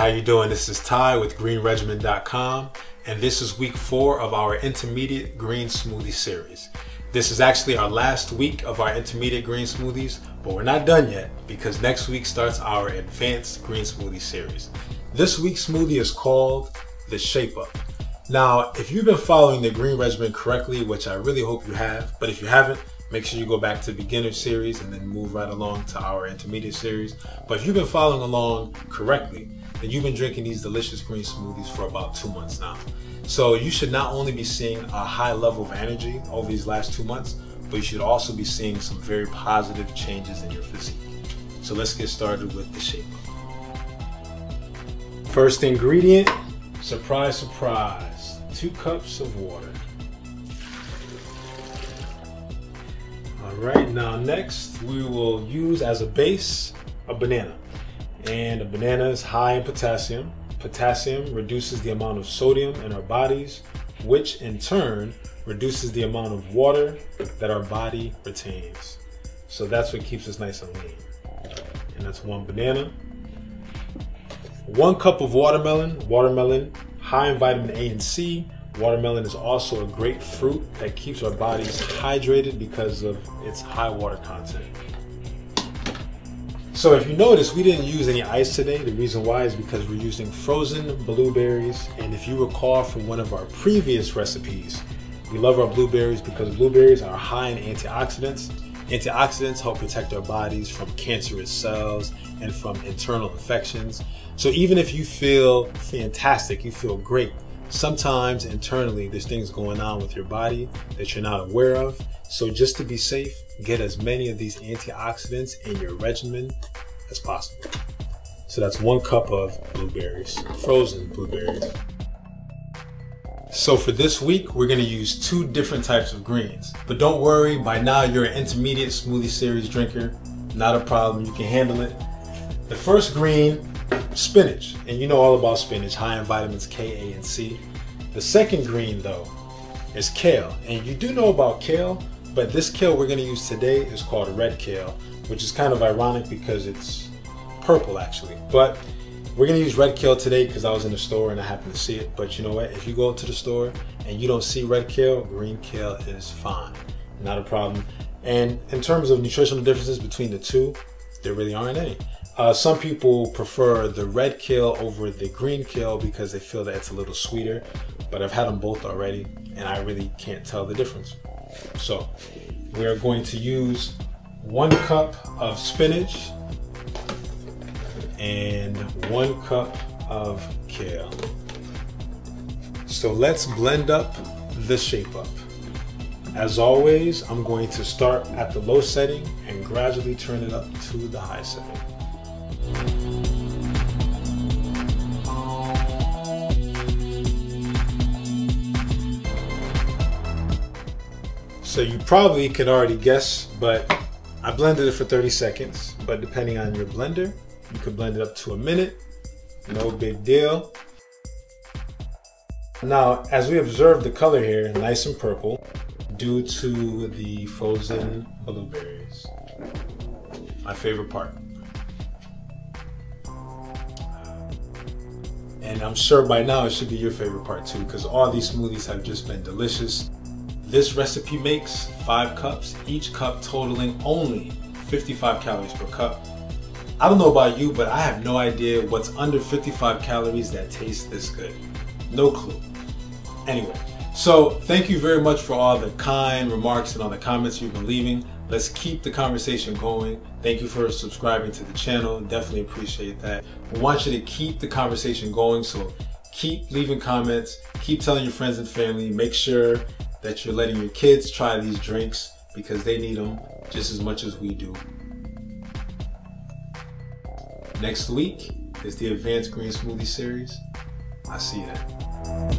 how you doing? This is Ty with greenregimen.com, and this is week 4 of our intermediate green smoothie series. This is actually our last week of our intermediate green smoothies, but we're not done yet because next week starts our advanced green smoothie series. This week's smoothie is called the Shape Up. Now, if you've been following the Green Regimen correctly, which I really hope you have, but if you haven't, make sure you go back to the beginner series and then move right along to our intermediate series. But if you've been following along correctly, then you've been drinking these delicious green smoothies for about 2 months now. So you should not only be seeing a high level of energy over these last 2 months, but you should also be seeing some very positive changes in your physique. So let's get started with the Shape Up. First ingredient, surprise, surprise, 2 cups of water. Alright, now next we will use as a base a banana. And a banana is high in potassium. Potassium reduces the amount of sodium in our bodies, which in turn reduces the amount of water that our body retains. So that's what keeps us nice and lean. And that's 1 banana. 1 cup of watermelon. Watermelon, high in vitamin A and C. Watermelon is also a great fruit that keeps our bodies hydrated because of its high water content. So if you notice, we didn't use any ice today. The reason why is because we're using frozen blueberries. And if you recall from one of our previous recipes, we love our blueberries because blueberries are high in antioxidants. Antioxidants help protect our bodies from cancerous cells and from internal infections. So even if you feel fantastic, you feel great, sometimes internally there's things going on with your body that you're not aware of. So just to be safe, get as many of these antioxidants in your regimen as possible. So that's 1 cup of blueberries, frozen blueberries. So for this week, we're gonna use 2 different types of greens. But don't worry, by now you're an intermediate smoothie series drinker. Not a problem, you can handle it. The first green, spinach. And you know all about spinach, high in vitamins K, A, and C. The second green though is kale. And you do know about kale, but this kale we're gonna use today is called red kale, which is kind of ironic because it's purple actually. But we're gonna use red kale today because I was in the store and I happened to see it. But you know what, if you go to the store and you don't see red kale, green kale is fine, not a problem. And in terms of nutritional differences between the two, there really aren't any. Some people prefer the red kale over the green kale because they feel that it's a little sweeter, but I've had them both already and I really can't tell the difference. So we are going to use 1 cup of spinach and 1 cup of kale. So let's blend up the Shape Up. As always, I'm going to start at the low setting and gradually turn it up to the high setting. So you probably can already guess, but I blended it for 30 seconds. But depending on your blender, you could blend it up to a minute. No big deal. Now, as we observe the color here, nice and purple, due to the frozen blueberries. My favorite part. And I'm sure by now it should be your favorite part too, because all these smoothies have just been delicious. This recipe makes 5 cups, each cup totaling only 55 calories per cup. I don't know about you, but I have no idea what's under 55 calories that tastes this good. No clue. Anyway, so thank you very much for all the kind remarks and all the comments you've been leaving. Let's keep the conversation going. Thank you for subscribing to the channel. Definitely appreciate that. We want you to keep the conversation going, so keep leaving comments, keep telling your friends and family. Make sure that you're letting your kids try these drinks because they need them just as much as we do. Next week is the Advanced Green Smoothie Series. I'll see you then.